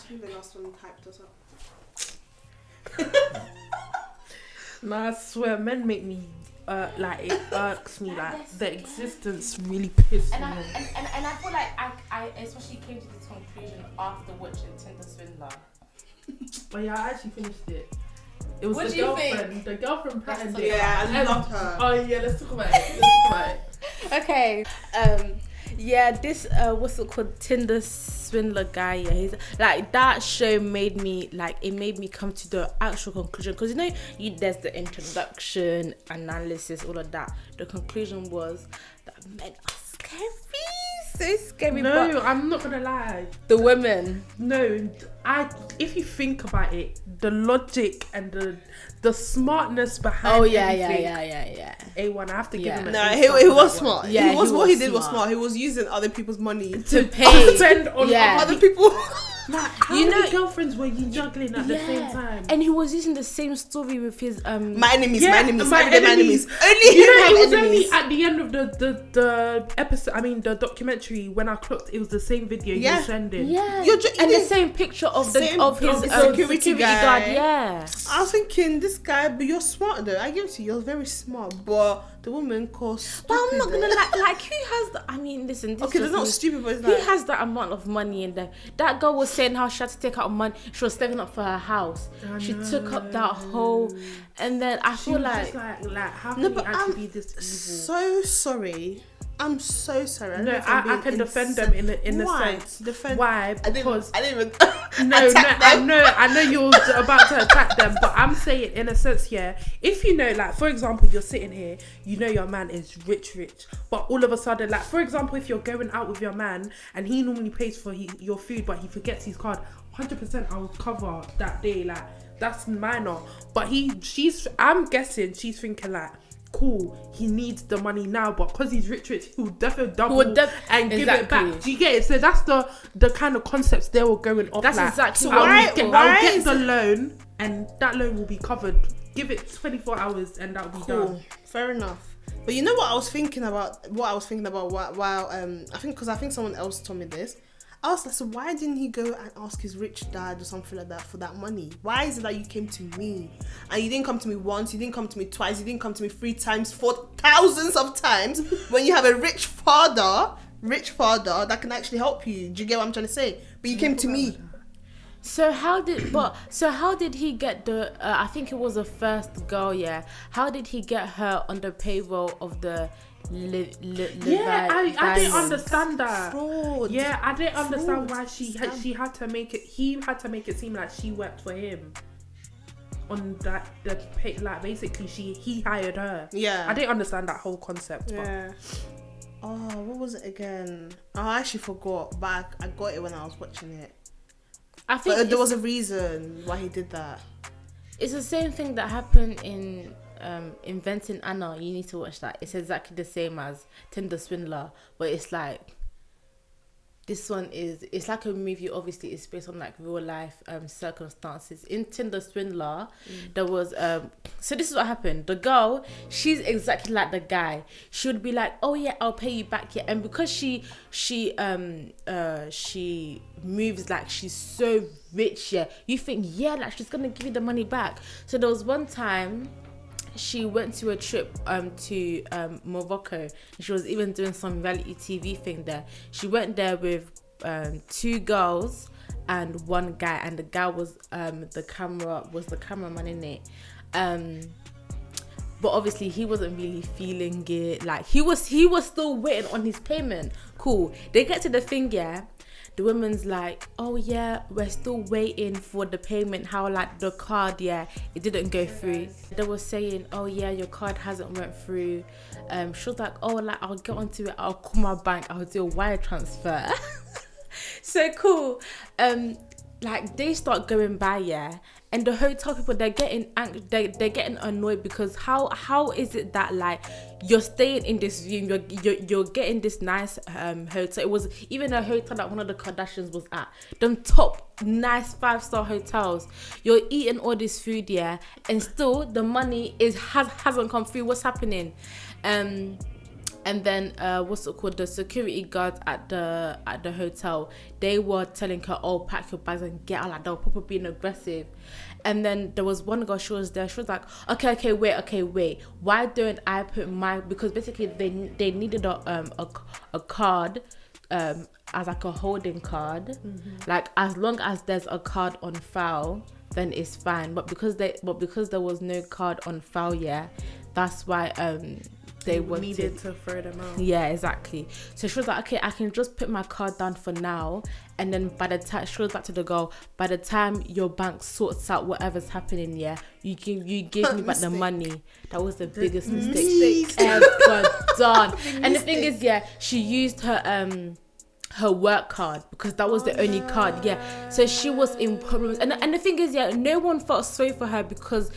think the last one hyped us up. Nah, I swear, men make me like it irks me. Like the existence really pisses me off. And I feel like I especially came to this conclusion after watching Tinder Swindler. But yeah, I actually finished it. It was What the do you girlfriend. think? The girlfriend patterned it. Yeah, I loved her. Oh yeah, let's talk about it. Okay. Yeah, this what's it called, Tinder Swindler guy. Yeah, he's like, that show made me come to the actual conclusion, because there's the introduction, analysis, all of that. The conclusion was that men are scary, so scary. No, but I'm not gonna lie. the women. No, if you think about it, the logic and the smartness behind everything. Yeah. A1, I have to give him a No, A he was smart. Yeah, what he did was smart. He was using other people's money To pay. spend on other people. Like, how many girlfriends were you juggling at the same time? And he was using the same story with his my enemies. My Only him enemies. have It was enemies. only at the end of the episode. I mean, the documentary. When I clocked, it was the same video he was sending. Yeah, You and the did- same picture of his security guy. guard. Yeah. I was thinking, this guy, but you're smart though. I give it to you. You're very smart, but the woman calls. But I'm not gonna like who has the, I mean, listen. This Okay, they're just not means- stupid, but it's who like, has that amount of money in there? That girl was saying how she had to take out money. She was saving up for her house. She took up that whole, and then I feel like how can you actually be this evil? so sorry. I'm so sorry. No, I can defend them in a sense. Defend. Why? I Because didn't even. I know you're about to attack them, but I'm saying in a sense, yeah. If you know, like for example, you're sitting here, you know your man is rich, but all of a sudden, like for example, if you're going out with your man and he normally pays for your food, but he forgets his card, 100% I will cover that day. Like that's minor, but I'm guessing she's thinking like, cool, he needs the money now, but because he's rich, he will definitely double and give it back. Do you get it? So that's the kind of concepts they were going off. That's like, exactly I'll get the loan, and that loan will be covered. Give it 24 hours, and that'll be done. Fair enough. But you know what I was thinking about? While I think someone else told me this. I was like, so why didn't he go and ask his rich dad or something like that for that money? Why is it that you came to me and you didn't come to me once, you didn't come to me twice, you didn't come to me 3 times, 4 thousands of times when you have a rich father that can actually help you? Do you get what I'm trying to say? But you came to me. So how did he get the? I think it was the first girl. Yeah. How did he get her on the payroll of the? I didn't understand that. Fraud. Yeah, I didn't understand why he had to make it seem like she worked for him. On that like basically he hired her. Yeah. I didn't understand that whole concept. Yeah. Oh, what was it again? Oh, I actually forgot, but I got it when I was watching it. I think but there was a reason why he did that. It's the same thing that happened in Inventing Anna. You need to watch that. It's exactly the same as Tinder Swindler, but it's like this one it's like a movie. Obviously it's based on like real life circumstances. In Tinder Swindler there was so this is what happened. The girl, she's exactly like the guy. She would be like, oh yeah, I'll pay you back, yeah. And because she moves like she's so rich, yeah, you think, yeah, like she's gonna give you the money back. So there was one time she went to a trip to Morocco, and she was even doing some reality TV thing there. She went there with 2 girls and 1 guy, and the guy was the cameraman in it. But obviously he wasn't really feeling it. Like he was still waiting on his payment. Cool. They get to the thing, yeah. The woman's like, oh yeah, we're still waiting for the payment. How like the card, yeah, it didn't go through. They were saying, oh yeah, your card hasn't went through. She was like, oh, like I'll get onto it. I'll call my bank. I'll do a wire transfer. So cool. Like they start going by, yeah, and the hotel people, they're getting they're getting annoyed because how is it that like you're staying in this room, you're getting this nice hotel. It was even a hotel that one of the Kardashians was at, them top nice 5-star hotels. You're eating all this food, yeah, and still the money hasn't come through. What's happening? And then what's it called? The security guards at the hotel, they were telling her, "Oh, pack your bags and get out." Like they were probably being aggressive. And then there was one girl. She was there. She was like, "Okay, wait. Why don't I put my?" Because basically they needed a card, as like a holding card. Mm-hmm. Like as long as there's a card on file, then it's fine. But because there was no card on file, yeah, that's why they needed to throw them out. Yeah, exactly. So she was like, "Okay, I can just put my card down for now, and then by the time," she was like to the girl, "By the time your bank sorts out whatever's happening, yeah, you give me back the money." That was the biggest mistake ever done. And the thing is, yeah, she used her work card because that was the only card, yeah. So she was in problems, and the thing is, yeah, no one felt sorry for her because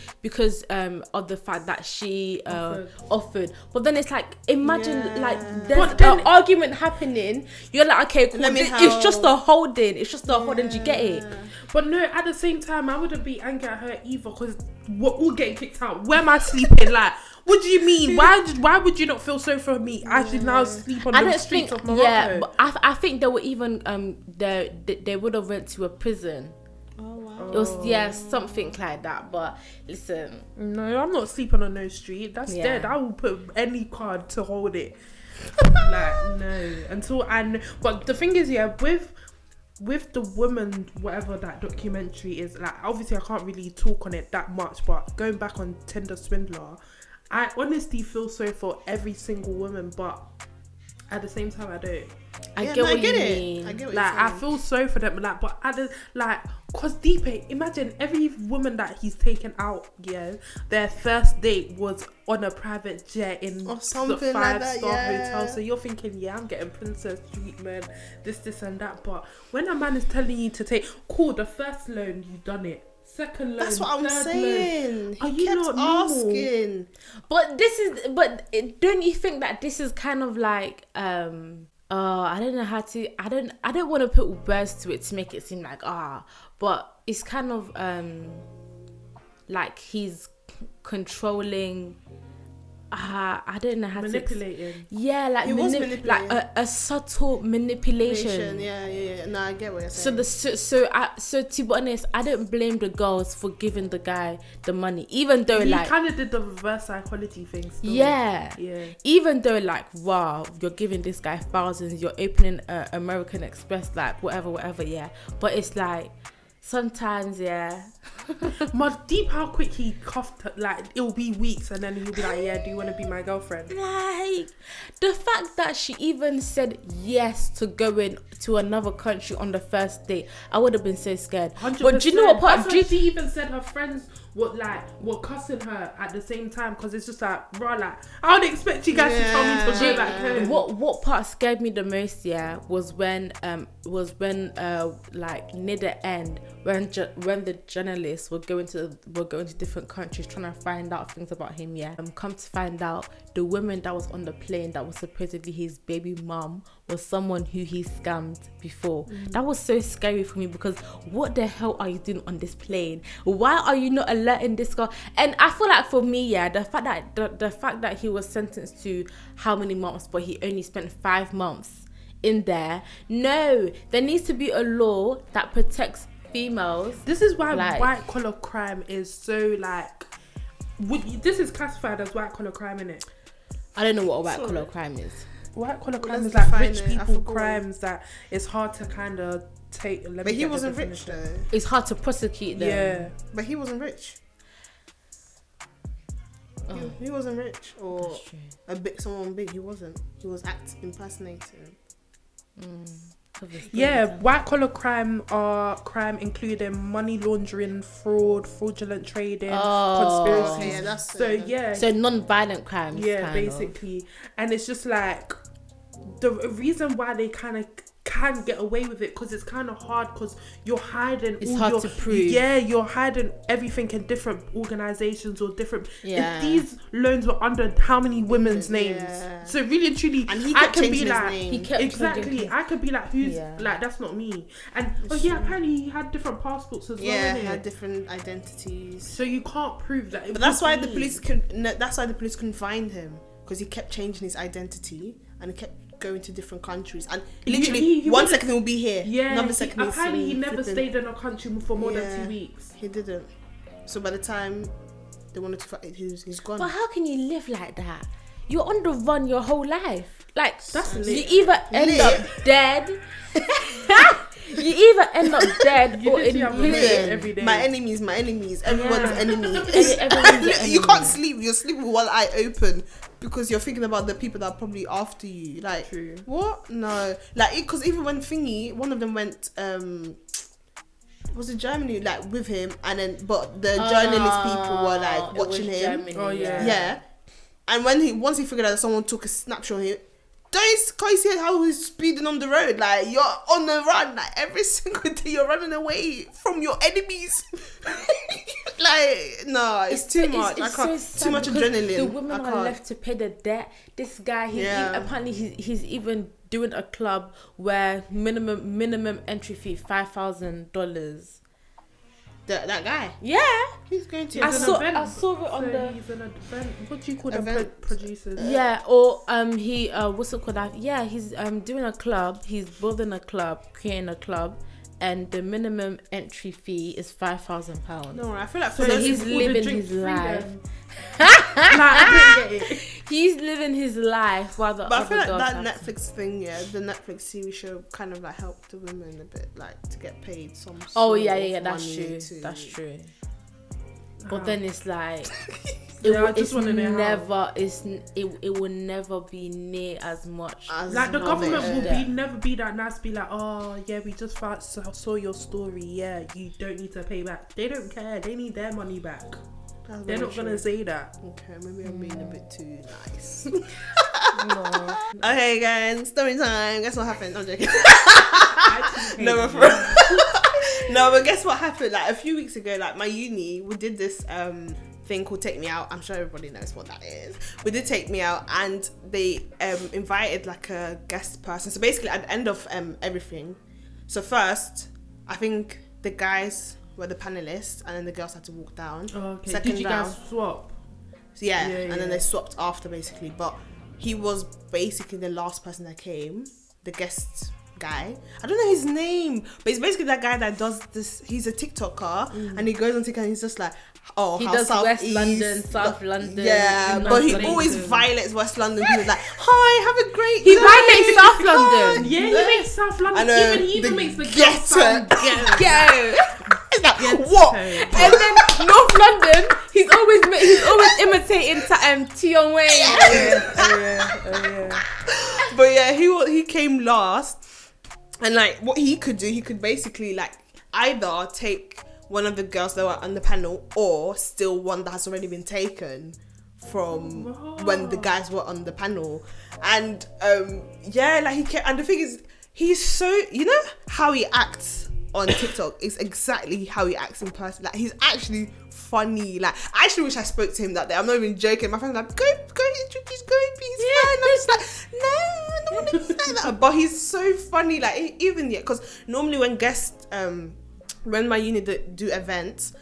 of the fact that she offered. But then it's like, imagine like there's an argument happening. You're like, okay, cool. It's just a holding. It's just a holding. Do you get it? But no, at the same time, I wouldn't be angry at her either because we're all getting kicked out. Where am I sleeping? Like, what do you mean? Why would you not feel sorry for me? I should now sleep on the streets of Morocco. Yeah, but I think they were even they would have went to a prison. Oh wow. It was something like that. But listen, no, I'm not sleeping on no street. That's dead. I will put any card to hold it. Like no, until I know. But the thing is, yeah, with the woman, whatever that documentary is, like obviously I can't really talk on it that much, but going back on Tinder Swindler, I honestly feel sorry for every single woman, but at the same time I don't. I get what you mean. I get what like I feel sorry for them, like, but at the cause Deepe, imagine every woman that he's taken out, yeah, their first date was on a private jet in or something the 5-star hotel. So you're thinking, yeah, I'm getting princess treatment, this and that. But when a man is telling you to take, cool, the first loan, you done it. Second loan, that's what I'm saying. Are you not asking? But don't you think that this is kind of like I don't know how to. I don't want to put words to it to make it seem like but it's kind of like he's controlling. I don't know how manipulating. Like he was manipulating. Like a subtle manipulation. Yeah. No, I get what you're saying. So to be honest, I don't blame the girls for giving the guy the money, even though he like kind of did the reverse psychology thing. Still. Yeah. Even though like, wow, you're giving this guy thousands, you're opening American Express, like whatever, yeah. But it's like sometimes, yeah. But deep how quick he coughed, like it'll be weeks and then he'll be like, yeah, do you want to be my girlfriend? Like the fact that she even said yes to going to another country on the first date, I would have been so scared. 100%. But do you know what part? She even said her friends were cussing her at the same time because it's just like, bro, like I would expect you guys to tell me to go back home. What part scared me the most, yeah, was when like near the end when the journalists were going to different countries trying to find out things about him, yeah. Come to find out, the woman that was on the plane that was supposedly his baby mom was someone who he scammed before. That was so scary for me because what the hell are you doing on this plane? Why are you not alerting this girl? And I feel like for me, yeah, the fact that he was sentenced to how many months, but he only spent 5 months in there. No, there needs to be a law that protects females. This is why white collar crime is so like. This is classified as white collar crime, innit? I don't know what a white collar crime is. White collar crime is like rich people crimes that it's hard to kind of take. But he wasn't rich though. It's hard to prosecute them. Yeah, but he wasn't rich. He wasn't rich or someone big. He wasn't. He was impersonating. Yeah, white collar crime are crime including money laundering, fraud, fraudulent trading, conspiracy. So non-violent crimes. Yeah, basically, and it's just like the reason why they kind of can get away with it because it's kind of hard because you're hiding. It's hard to prove. Yeah, you're hiding everything in different organizations or different. If these loans were under how many women's names? So really and truly, and he kept changing his name. I could be like, who's like that's not me. And apparently he had different passports as well. Yeah, he had different identities. So you can't prove that. But that's why the police couldn't find him. because he kept changing his identity and he kept going to different countries. And literally, one second he'll be here, another second apparently he never flipping. stayed in a country for more than 2 weeks. He didn't. So by the time they wanted to fight, he's gone. But how can you live like that? You're on the run your whole life. Like, That's you lit. either end up dead. You either end up dead or in literally have to live prison. every day. My enemies, everyone's enemy. Everyone's your You can't enemy. sleep. You're sleeping with one eye open because you're thinking about the people that are probably after you. Like, True. what? No. Like, because even when one of them went, was it Germany, like, with him, and then, but the journalist people were, like, It was watching him. Germany, Oh, yeah. Yeah. And once he figured out that someone took a snapshot of him, can't you see how he's speeding on the road? Like, you're on the run. Like, every single day you're running away from your enemies. Like, no, it's too much. It's I can't. so Too much sad because adrenaline. The women I are can't. left to pay the debt. This guy, apparently he's even doing a club where minimum entry fee $5,000. That guy. Yeah, He's going to. I It's an saw event. it on So the. he's an event. What do you call them? Event. Producers. Yeah, or he what's it called? Yeah, he's doing a club. He's building a club, creating a club, and the minimum entry fee is £5,000. No, I feel like So he's living his life. I didn't get it. He's living his life while the But I other feel like girls that have to- Netflix thing, the Netflix TV show kind of like helped the women a bit, like to get paid some. Oh sort yeah, of that's money true. to- That's true. But then it's like Yeah, I just wanna know how. it will never be near as much. As Like the how government they- will never be that nice. Be like, oh yeah, we just saw your story. Yeah, you don't need to pay back. They don't care. They need their money back. That's They're very not gonna true. say that. Okay, maybe I'm being a bit too nice. No. Okay, guys, story time. Guess what happened? I'm joking. No, No, but for no, but guess what happened? Like a few weeks ago, like my uni, we did this thing called Take Me Out. I'm sure everybody knows what that is. We did Take Me Out, and they invited like a guest person. So basically, at the end of everything, so first, I think the guys were the panelists, and then the girls had to walk down. okay. Second Did you round. guys swap? So yeah, Yeah, and then yeah. they swapped after basically. But he was basically the last person that came, the guest guy. I don't know his name, but he's basically that guy that does this. He's a TikToker, and he goes on TikTok and he's just like, oh, He how does South West East, London, South London, yeah, North but he London. always violates West London. He was like, hi, have a great He day. violates South London. Yeah, he makes South I London. know, Even he even the makes the girls ghetto. sound ghetto. Go. It's like, what? And then North London, he's always imitating Tion Wayne. But yeah, he came last, and like what he could do, he could basically like either take one of the girls that were on the panel or steal one that has already been taken from when the guys were on the panel. And yeah, like he kept, and the thing is, he's so, you know how he acts on TikTok is exactly how he acts in person. Like he's actually funny. Like I actually wish I spoke to him that day. I'm not even joking. My friend's like, go introduce, go be his friend. I'm just like, no, I don't want to be like that. But he's so funny. Like even yet, because normally when guests when my uni do events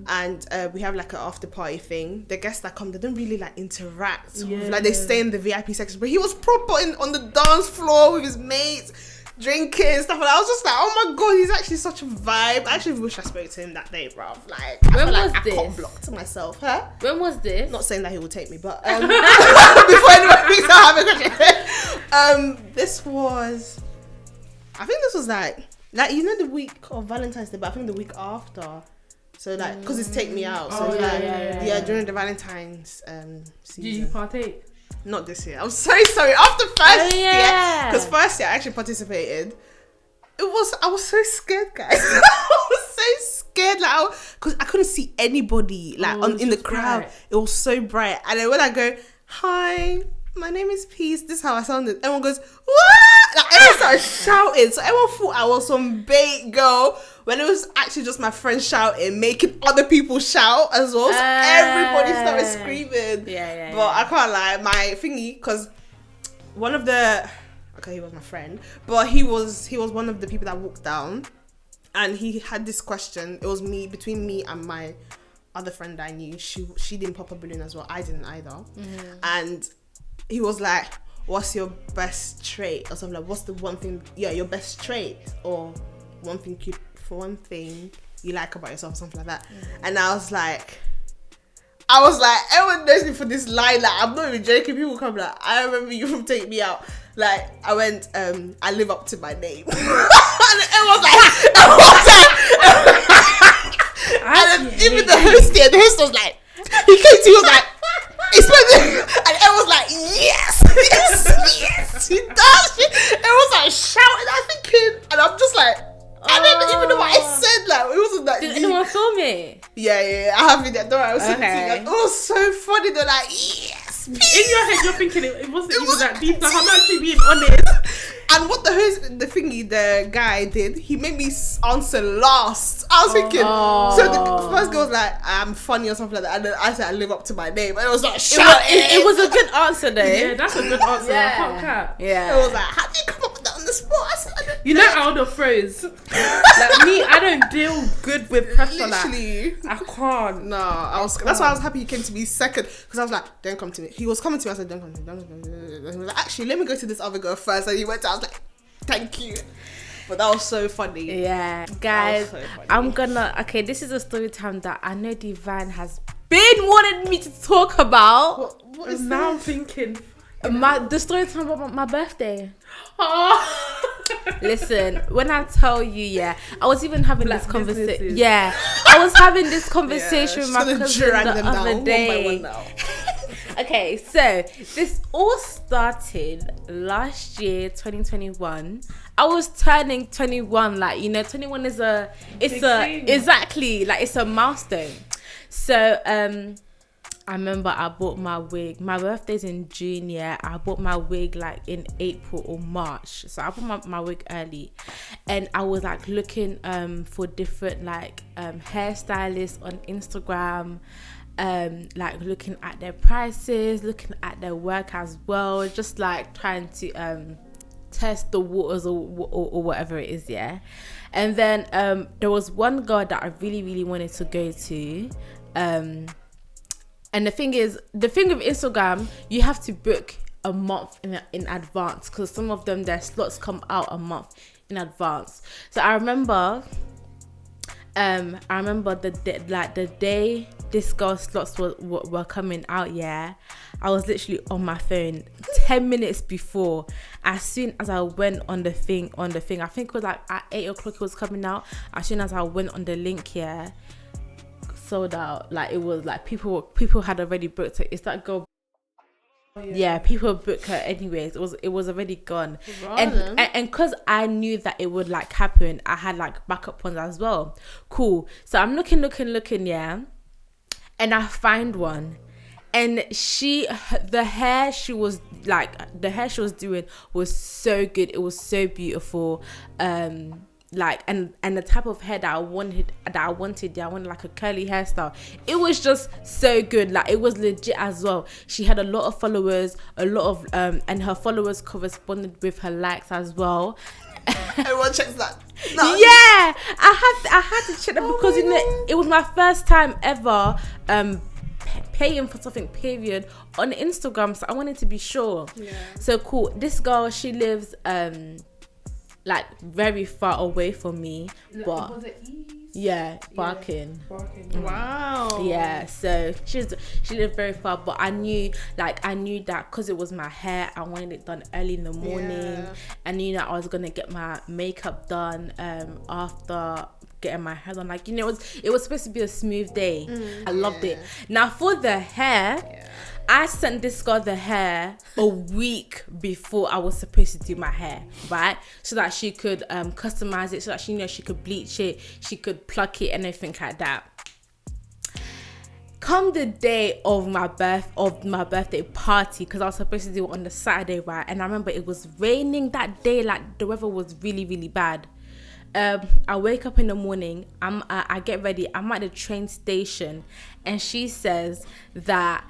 and we have like an after party thing, the guests that come, they don't really like interact. Like they stay in the VIP section. But he was proper on the dance floor with his mates, drinking and stuff like that. I was just like, oh my god, he's actually such a vibe. I actually wish I spoke to him that day, bruv. Like, I When feel like was I this? got blocked to myself, huh? When was this? Not saying that he will take me, but before anyone thinks I have a question. This was, I think this was like you know the week of Valentine's Day, but I think the week after. So like, because it's Take Me Out. So Oh, yeah, during the Valentine's season. Did you partake? Not this year. I'm so sorry. After first year, yeah. because first year I actually participated. I was so scared, guys. I was so scared, like, because I couldn't see anybody, like, Oh, it was in the just crowd. bright. It was so bright. And then when I go, hi, my name is Peace. This is how I sounded. Everyone goes, what? Like, everyone started shouting. So everyone thought I was some bait girl. When it was actually just my friends shouting, making other people shout as well. So everybody started screaming. Yeah. But I can't lie, my thingy, because one of the, okay, he was my friend, but he was one of the people that walked down, and he had this question. It was between me and my other friend I knew. She didn't pop a balloon as well. I didn't either. And he was like, what's your best trait or something, like what's the one thing, your best trait or one thing you like about yourself or something like that. And I was like, everyone knows me for this line, like I'm not even joking. People come like, I remember you from Take Me Out, like I went I live up to my name. And everyone was like, even the host was like, he came to me, he was like, and everyone was like, yes, he does. Everyone was like shouting, I thinking, and I'm just like, I don't even know what I said. Like it wasn't that. Did anyone film it? Yeah. I have it there. Don't worry, I was singing. It was so funny. They're like, yes. In your head, you're thinking it wasn't even that deep. Like I'm actually being honest. And what the guy did, he made me answer last. I was thinking, so the first girl was like, I'm funny or something like that. And then I said, I live up to my name. And it was like, it was a good answer though. Yeah, that's a good answer. I can't cap. Yeah. It was like, how do you come up with that on the spot? I said, you know, I would have froze. Like me, I don't deal good with pressure. Literally. Like, I can't. No, that's why I was happy he came to me second. Because I was like, don't come to me. He was coming to me. I said, don't come to me. And he was like, actually, let me go to this other girl first. And he went to, I was like, thank you. But that was so funny. Yeah. Guys, so funny. I'm gonna... Okay, this is a story time that I know Divine has been wanting me to talk about. What is now I'm this? thinking... The story time about my birthday. Oh. Listen, when I tell you, yeah, I was even having Black this conversation. businesses. Yeah, I was having this conversation with my just gonna cousin drag the them other down, day. one by one now. Okay, so this all started last year, 2021. I was turning 21. Like, you know, 21 is exactly like it's a milestone. So I remember I bought my wig. My birthday's in June, yeah. I bought my wig like in April or March. So I bought my wig early. And I was like looking for different like hairstylists on Instagram. Like looking at their prices, looking at their work as well. Just like trying to test the waters or whatever it is, yeah. And then there was one girl that I really, really wanted to go to. And the thing with Instagram, you have to book a month in advance because some of them, their slots come out a month in advance. So I remember the day this girl's slots were coming out, yeah, I was literally on my phone 10 minutes before. As soon as I went on the thing, I think it was like at 8 o'clock it was coming out. As soon as I went on the link, yeah, sold out. Like it was like people had already booked it. It's that girl. Yeah, people booked her anyways. It was already gone. And because I knew that it would like happen, I had like backup ones as well. Cool. So I'm looking, yeah, and I find one, and the hair she was doing was so good. It was so beautiful. Like and the type of hair that I wanted, yeah, I wanted like a curly hairstyle. It was just so good. Like it was legit as well. She had a lot of followers, and her followers corresponded with her likes as well. Everyone checks that. No. Yeah, I had to check that because you know it was my first time ever paying for something period on Instagram, so I wanted to be sure. Yeah. So cool. This girl, she lives like very far away from me, but was it East? Yeah, Barking. Wow. Yeah, so she lived very far, but I knew that because it was my hair, I wanted it done early in the morning. Yeah. And you know I was gonna get my makeup done after getting my hair done. Like, you know, it was supposed to be a smooth day. I loved it. Now for the hair, I sent this girl the hair a week before I was supposed to do my hair, right? So that she could customize it, so that she could bleach it, she could pluck it and everything like that. Come the day of my birthday party, because I was supposed to do it on the Saturday, right? And I remember it was raining that day, like the weather was really, really bad. I wake up in the morning, I get ready, I'm at the train station, and she says that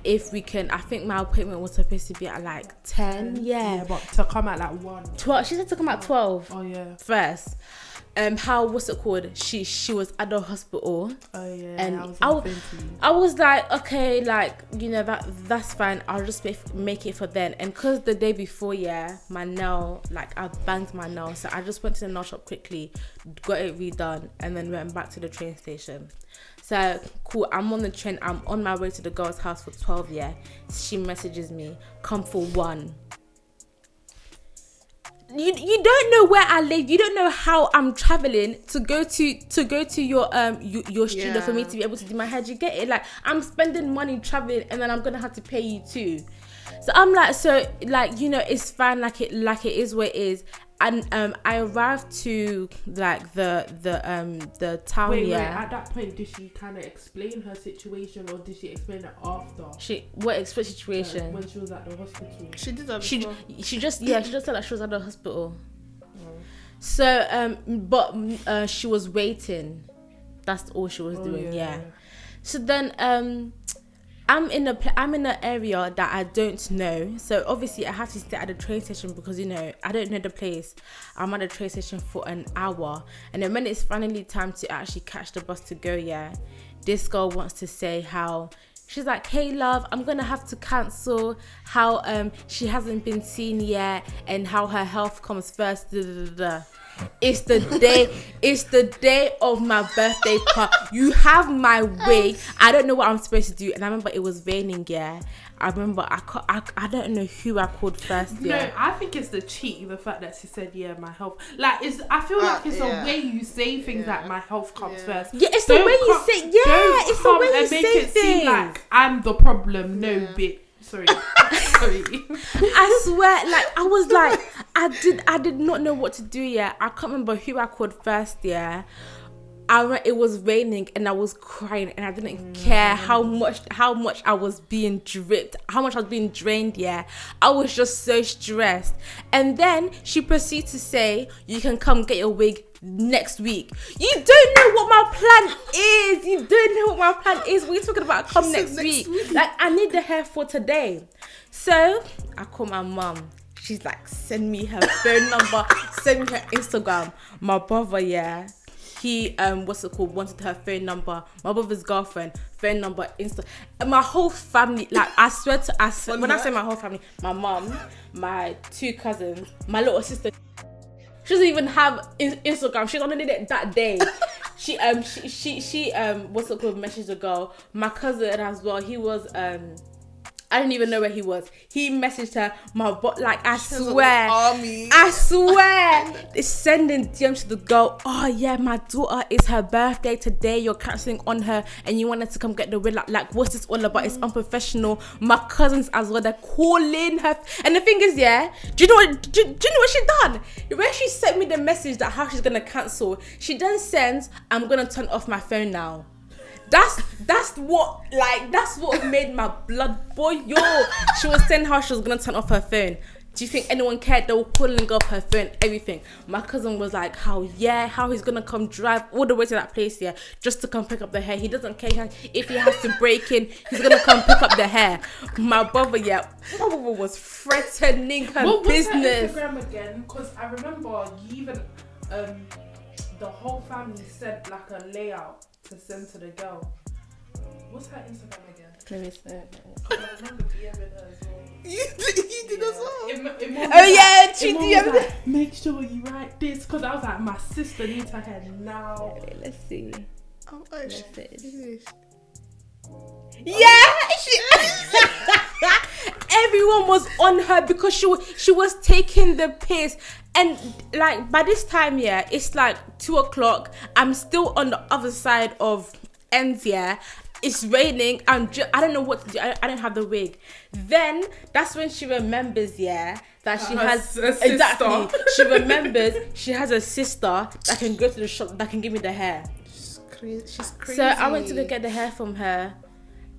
if we can, I think my appointment was supposed to be at like 10. Yeah, but to come at like 1. 12. She said to come at 12. Oh yeah. First. how what's it called? She was at the hospital. Oh yeah, And I was like, okay, like, you know, that's fine. I'll just make it for then. And because the day before, my nail, like, I banged my nail, so I just went to the nail shop quickly, got it redone, and then went back to the train station. So cool, I'm on the train. I'm on my way to the girl's house for 12. She messages me, come for 1. You don't know where I live. You don't know how I'm traveling to go to your studio for me to be able to do my hair. You get it? Like, I'm spending money traveling, and then I'm gonna have to pay you too. So I'm like, you know, it's fine. Like it is what it is. And I arrived to like the town. Wait, at that point, did she kind of explain her situation, or did she explain it after? What situation? When she was at the hospital. She did that She just said that she was at the hospital. Oh. So but she was waiting. That's all she was doing. Yeah. So then I'm in an area that I don't know, so obviously I have to stay at the train station because, you know, I don't know the place. I'm at the train station for an hour, and then when it's finally time to actually catch the bus to go, this girl wants to say how she's like, hey love, I'm gonna have to cancel, how she hasn't been seen yet, and how her health comes first. It's the day of my birthday party. You have my wig. I don't know what I'm supposed to do. And I remember it was raining. I remember I don't know who I called first. No, I think it's the cheat, the fact that she said, my health. Like, I feel like it's a way you say things like my health comes first. Yeah, it's the way you say. Yeah, it's the way you say make it seem like I'm the problem. No, bitch. Sorry. I swear, like, I was like, I did not know what to do. I can't remember who I called first. It was raining and I was crying, and I didn't care how much I was being dripped, how much I was being drained. I was just so stressed. And then she proceeds to say, you can come get your wig next week. You don't know what my plan is. You don't know what my plan is. We're talking about come next week. Like, I need the hair for today. So I call my mum. She's like, send me her phone number, send me her Instagram. My brother, he wanted her phone number, my brother's girlfriend, phone number, Insta, and my whole family. Like, I swear, when I say my whole family, my mum, my 2 cousins, my little sister. She doesn't even have Instagram. She's on it that day. She messaged the girl. My cousin as well. He was I didn't even know where he was. He messaged her. I swear, it's sending DMs to the girl. Oh yeah, my daughter, it's her birthday today. You're cancelling on her, and you wanted to come get the wig. Like, what's this all about? It's unprofessional. My cousins as well. They're calling her, and the thing is, do you know what? Do you know what she done? When she sent me the message that how she's gonna cancel, she then sends, "I'm gonna turn off my phone now." That's what made my blood boil. She was saying how she was gonna turn off her phone. Do you think anyone cared? They were calling up her phone, everything. My cousin was like, how he's gonna come drive all the way to that place, just to come pick up the hair. He doesn't care if he has to break in. He's gonna come pick up the hair. My brother, was threatening her business. What's her Instagram again? Because I remember you even the whole family sent like a layout to send to the girl. What's her Instagram again? Let me see. I remember DMing her as well. You did as well. She DM'd like, make sure you write this, because I was like, my sister needs her hair now. Let's see. Oh, everyone was on her because she was taking the piss. And like, by this time, it's like 2:00. I'm still on the other side of ends. It's raining. I don't know what to do. I don't have the wig. Then that's when she remembers, that she has a sister. Exactly. She remembers she has a sister that can go to the shop that can give me the hair. She's crazy. So I went to go get the hair from her,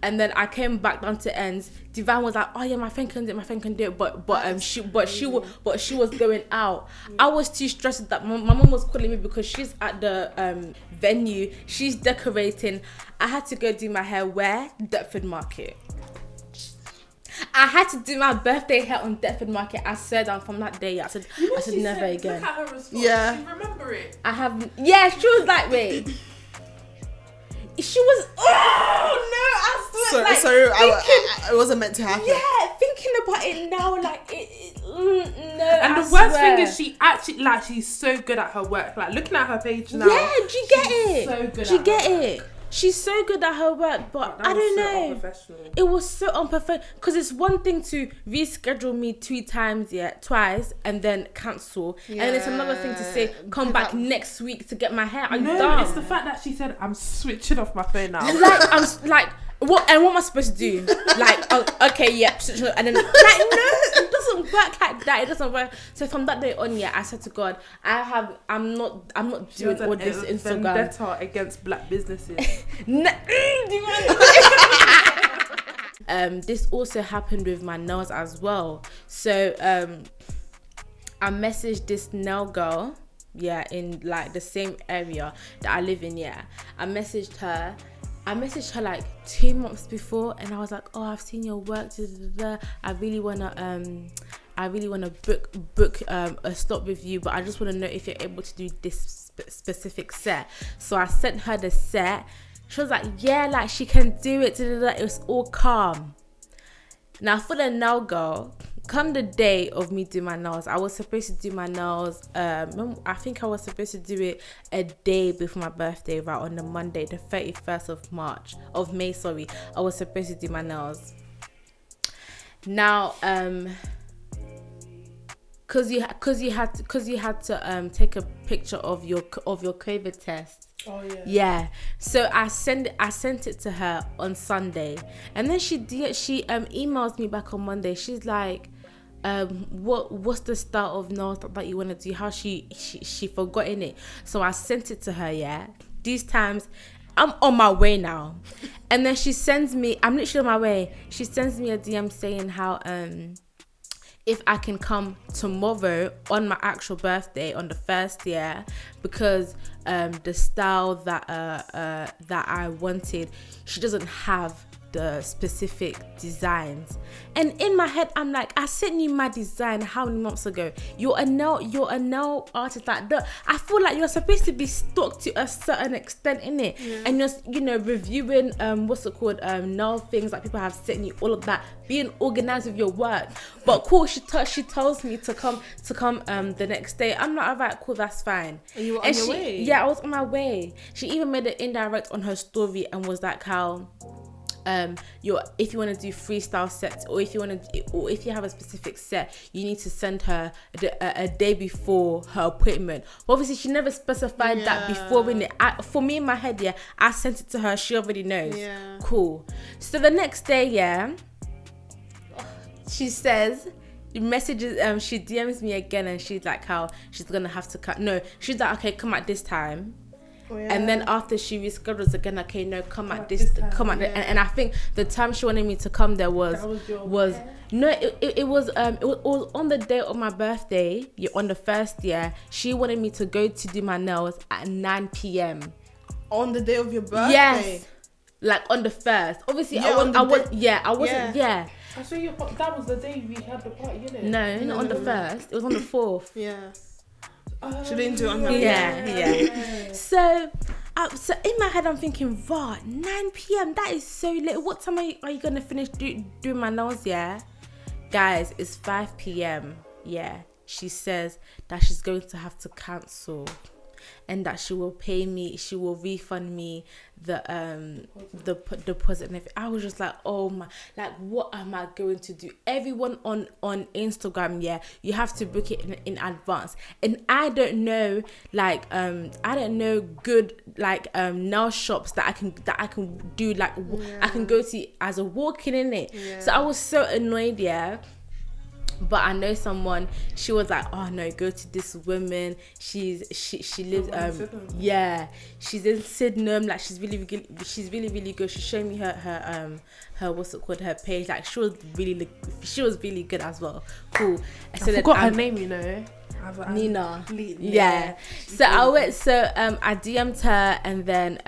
and then I came back down to ends. Divine was like, "Oh yeah, my friend can do it," but she was going out. I was too stressed that my mom was calling me because she's at the venue. She's decorating. I had to go do my hair where? Deptford Market. I had to do my birthday hair on Deptford Market. I said from that day, I said never again. Look at her response. Yeah. You remember it? I have. Yeah, she was like, wait. She was. Oh no! I swear. Sorry, I wasn't meant to happen. Yeah, thinking about it now, like no. And the worst thing is, she actually like she's so good at her work. Like looking at her page now. Yeah, do you get it? So good. Do you get it? She's so good at her work, but I don't know. It was so unprofessional. Because it's one thing to reschedule me twice, and then cancel. Yeah. And it's another thing to say, come back next week to get my hair. It's the fact that she said, I'm switching off my phone now. What am I supposed to do? Okay, yeah, and then no, it doesn't work like that. It doesn't work. So from that day on, I said to God, I'm not doing all this Instagram. Vendetta against black businesses. This also happened with my nails as well. So I messaged this nail girl, in like the same area that I live in. I messaged her like 2 months before, and I was like, oh, I've seen your work. I really wanna book a slot with you, but I just want to know if you're able to do this specific set. So I sent her the set. She was like, yeah, like she can do it. It was all calm. Now for the nail girl, come the day of me doing my nails, I was supposed to do my nails. I think I was supposed to do it a day before my birthday, right on the Monday, the 31st of May. Sorry, I was supposed to do my nails. Now, cause you had to take a picture of your COVID test. Oh yeah. Yeah. So I sent it to her on Sunday, and then she emails me back on Monday. She's like, what's the style of nails that you want to do? How she forgotten it. So I sent it to her. Yeah. These times, I'm on my way now, and then she sends me. I'm literally on my way. She sends me a DM saying how if I can come tomorrow on my actual birthday on the 1st, because the style that I wanted, she doesn't have the specific designs. And in my head, I'm like, I sent you my design how many months ago? You're a nail artist. Like, I feel like you're supposed to be stuck to a certain extent, innit? Yeah. And you're reviewing nail things like people have sent you, all of that, being organized with your work. But cool, she tells me to come the next day. I'm like, alright, cool, that's fine. And you were on your way? Yeah, I was on my way. She even made an indirect on her story and was like, how if you want to do freestyle sets, or if you have a specific set, you need to send her a day before her appointment. But obviously she never specified that before. For me in my head, I sent it to her, she already knows. Cool. So the next day, she says, messages, she DMs me again, and she's like how she's gonna have to cut. No, she's like, okay, come at this time. And then after she reschedules again, okay, no, come at this time. And I think the time she wanted me to come there was it was on the day of my birthday, on the 1st. She wanted me to go to do my nails at 9 p.m. on the day of your birthday. Yes, like on the 1st. Obviously, I wasn't. Yeah. I saw you. That was the day we had the party, innit? No, not on the 1st. It was on the 4th. Yeah. She didn't do it on her. Yeah. So in my head, I'm thinking, 9 p.m. That is so late. What time are you gonna finish doing my nails? Yeah, guys, it's 5 p.m. Yeah, she says that she's going to have to cancel, and that she will pay me. She will refund me the deposit and everything. I was just like, oh my, like, what am I going to do? Everyone on Instagram, you have to book it in advance, and I don't know good nail shops that I can do I can go to as a walk-in, innit? So I was so annoyed, But I know someone, she was like, oh no, go to this woman. She lives she's in Sydenham. Like she's really good. She showed me her what's it called, her page. Like she was really good as well. Cool. I forgot her name, Nina. Yeah. So I went. I DM'd her, and then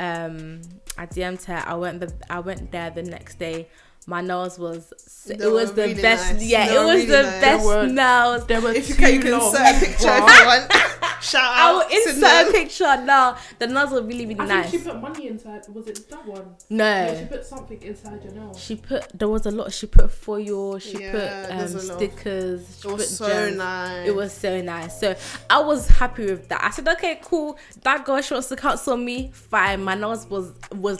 I went there the next day, My nails was They it was were the really best. nice. Yeah, They it were was really the nice. best nails. There were If you two can long insert a picture if you want. Shout I out. will to insert them. a picture now. The nails were really, really I nice. think she put money inside. Was it that one? No. She put something inside your nail. There was a lot. She put foil. She Yeah, put there's a lot. stickers. She It put was so gems. nice. It was so nice. So I was happy with that. I said, okay, cool. That girl, she wants to counsel me. Fine. My nails was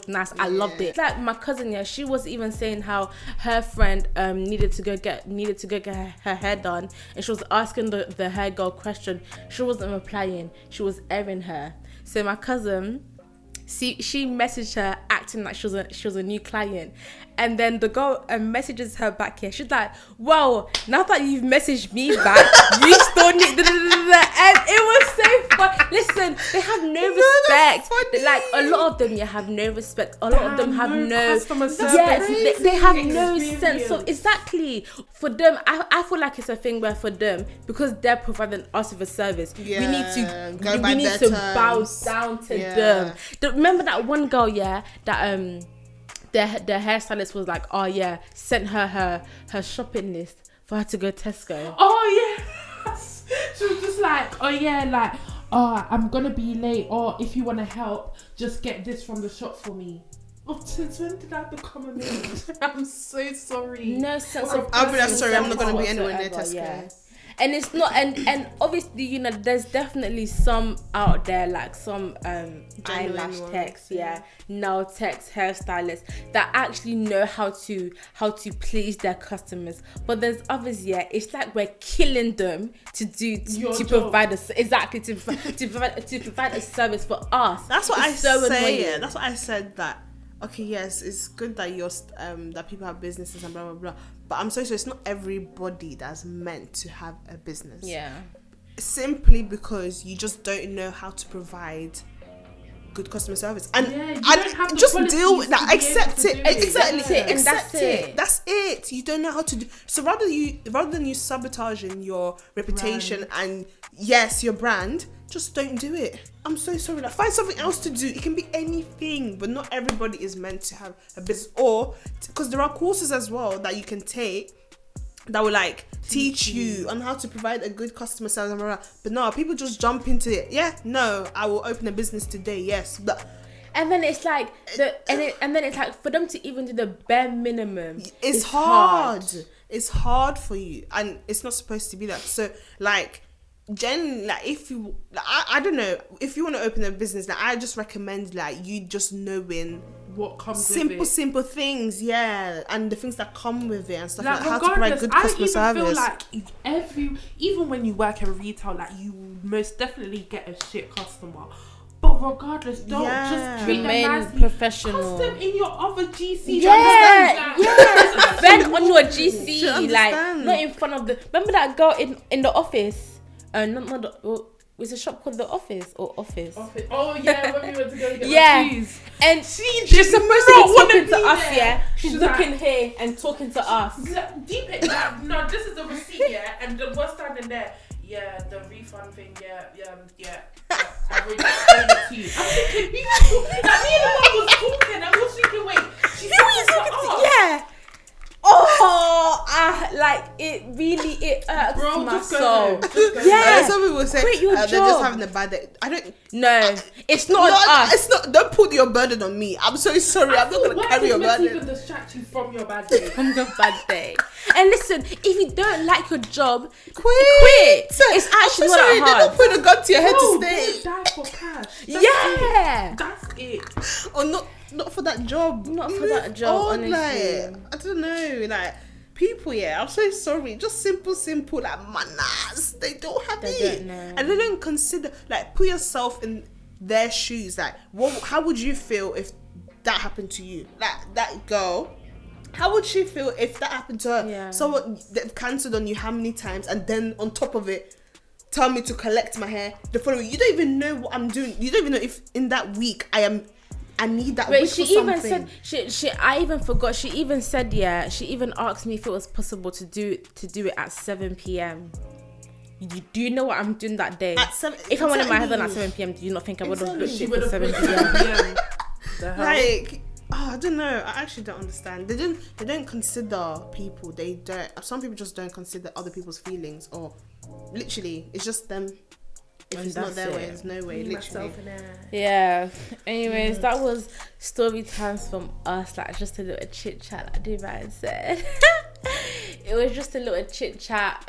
nice. I loved it. Like my cousin, yeah, she was even saying how her friend needed to go get her hair done, and she was asking the hair girl question. She wasn't replying. She was airing her. So my cousin, she messaged her acting like she was a new client, and then the girl messages her back here. She's like, "Well, now that you've messaged me back, you still need." And it was so fun. Listen, they have no respect. Like a lot of them, have no respect. A lot of them have no customer service. Yes, they have no Experience. sense of exactly. For them, I feel like it's a thing where for them, because they're providing us with a service, we need go by their to bow terms. down to Yeah. them. Remember that one girl, that the hairstylist was like, oh yeah, sent her shopping list for her to go Tesco. Oh yes. She was just like, oh yeah, like, oh, I'm gonna be late, or if you want to help, just get this from the shop for me. Oh, since when did I become a maid? I'm so sorry. No sense of I'll be like, personal sorry, I'm not gonna be whatsoever, anywhere near Tesco. yeah. And it's not, and obviously, there's definitely some out there, like some eyelash ones, techs, nail techs, hairstylists that actually know how to please their customers. But there's others, it's like we're killing them to provide a service for us. That's what It's I so say. annoying. That's what I said. That okay, yes, it's good that that people have businesses and blah blah blah. But I'm so sorry, it's not everybody that's meant to have a business. Yeah. Simply because you just don't know how to provide good customer service, and you don't have the just deal with that. qualities to be able Accept to it. do it. Exactly. That's it, and Accept that's it. That's it. You don't know how to do. So rather than you sabotaging your reputation and your brand, just don't do it. I'm so sorry. Like, find something else to do. It can be anything, but not everybody is meant to have a business. Or because there are courses as well that you can take that will like teach you on how to provide a good customer service. And blah, blah. But no, people just jump into it. Yeah, no, I will open a business today. Yes, but. And then it's like and then it's like for them to even do the bare minimum. It's hard. It's hard for you, and it's not supposed to be that. So like, generally, like if you, like, I don't know, if you want to open a business, like I just recommend like you just knowing What comes simple things, and the things that come with it and stuff like, like how to provide good customer service. I even feel like even when you work in retail, like you most definitely get a shit customer. But regardless, don't just treat them remain nicely. professional. Custom in your other GC. Vent on your Do you GC, like understand? not in front of the. Remember that girl in the office? Not the. Was a shop called The Office or Office? Oh yeah, when we went to go get Yeah. shoes. And She she's supposed to not be wanna talking to be us, there. She's She's looking like- here and talking to us. Deep it, no, this is the receipt, and we're standing there. Yeah, the refund thing, yeah. I've already explained it to you. I'm thinking, me and the mom was talking, and I was thinking, wait, she's talking to us. Yeah. Oh, like it really irks Bro, my just go soul. home. Just go Yeah. home. Some people say Quit your they're just job. having a bad day. I don't. No, it's not us. It's not. Don't put your burden on me. I'm so sorry. I'm not gonna Work carry is your meant to burden. even distract you from your bad day. From your bad day. And listen, if you don't like your job, Quit. It's actually I'm not so sorry. that They hard. don't put a gun to your head Bro, to stay, don't die for cash. Yeah. That's it. or not for that job. Not for that job, honestly. Like, I don't know, like. People, I'm so sorry. Just simple, like manners. They don't have They it, don't know. and they don't consider. Like, put yourself in their shoes. Like, how would you feel if that happened to you? Like that girl. How would she feel if that happened to her? Yeah. Someone they've cancelled on you how many times, and then on top of it, tell me to collect my hair the following. You don't even know what I'm doing. You don't even know if in that week I need that. Wait, week she for even something. said she I even forgot. She even said she even asked me if it was possible to do it at 7 p.m. Do you know what I'm doing that day? At 7, If I wanted my hair done at exactly. 7 p.m, do you not think I would have booked She it would for have 7 7 p.m? p.m. The hell? Like, I don't know. I actually don't understand. They don't consider people. They don't. Some people just don't consider other people's feelings, or literally, it's just them. If And it's not that's their it. way, it's no way. Literally. Yeah. Anyways, that was story times from us. Like just a little chit chat, like Dubai said. It was just a little chit chat.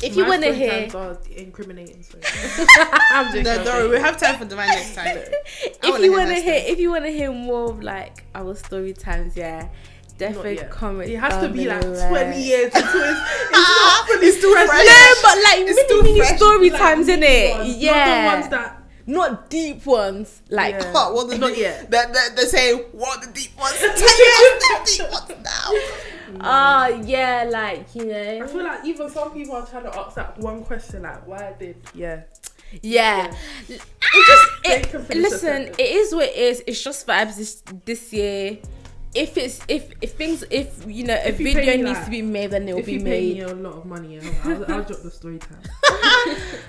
If you want to hear, are incriminating. So. I'm joking. No, don't worry. We have time for Divine next time. if you want to hear more of like our story times, yeah, definitely comment. It has to be like below. 20 years until it's not fully It's too fresh. Yeah, but like It's mini fresh. story like times, mini innit? ones, Yeah, not the ones that. not deep ones. Like Yeah. What the Not deep, yet. They're saying, what the deep ones? Tell you the deep ones now. yeah, like you know. I feel like even some people are trying to ask that one question, like, why did, Yeah. They It can finish the listen, sentence. it is what it is. It's just vibes this year. If you know a If you video pay me, needs like, to be made, then it will if be you pay me made. a lot of money, I'll drop the story time.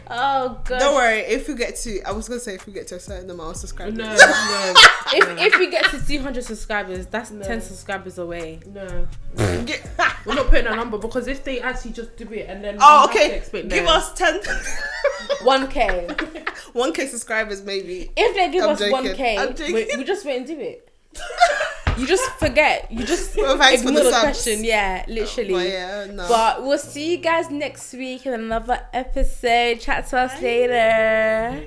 Oh god. Don't worry. If we get to, I was gonna say if we get to a certain amount of subscribers. No. If we get to 200 subscribers, that's 10 subscribers away. No. Get- We're not putting a number because if they actually just do it and then Oh, we have to okay. expect Give them. us 10, 1k. 1k subscribers, maybe. If they give I'm us joking. I'm 1k, joking. we just wait and do it. You just forget. You just Well, thanks for ignore the the subs. question. Yeah, literally. But yeah, no. But we'll see you guys next week in another episode. Chat to us later.